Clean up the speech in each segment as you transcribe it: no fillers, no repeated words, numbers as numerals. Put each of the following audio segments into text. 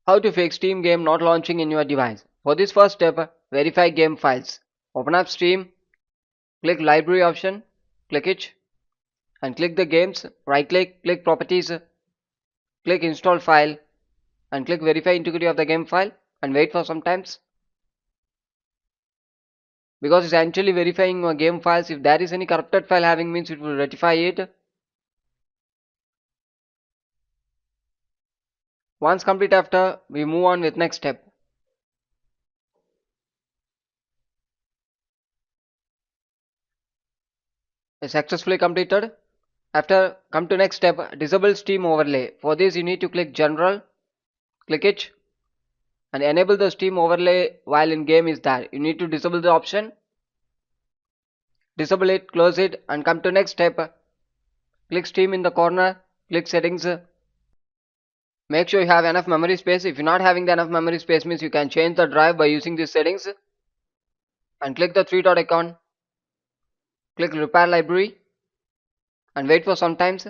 How to fix Steam game not launching in your device. For this first step, verify game files. Open up Steam, click library option, click it, and click the games, right click properties, click install file, and click verify integrity of the game file, and wait for some times. Because it's actually verifying your game files. If there is any corrupted file having means it will rectify it. Once complete after, we move on with next step. It's successfully completed. After, come to next step, disable Steam overlay. For this you need to click general, click it, and enable the Steam overlay while in game is there. You need to disable the option, disable it, close it, and come to next step. Click Steam in the corner, click settings. Make sure you have enough memory space. If you're not having the enough memory space means you can change the drive by using these settings, and click the three dot icon, click repair library, and wait for some times.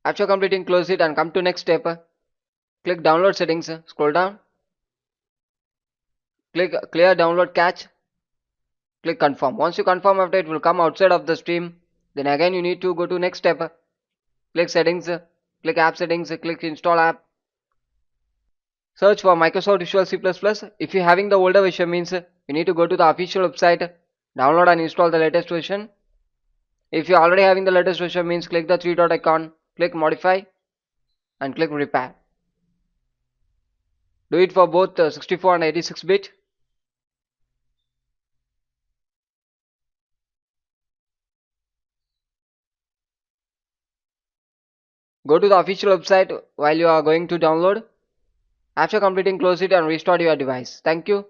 After completing, close it and come to next step. Click download settings, scroll down, click clear download cache, click confirm. Once you confirm, after it will come outside of the stream. Then again you need to go to next step. Click settings, click app settings, click install app. Search for Microsoft Visual C++. If you're having the older version means you need to go to the official website, download and install the latest version. If you're already having the latest version means click the three dot icon, click modify, and click repair. Do it for both 64 and 86 bit. Go to the official website while you are going to download. After completing, close it and restart your device. Thank you.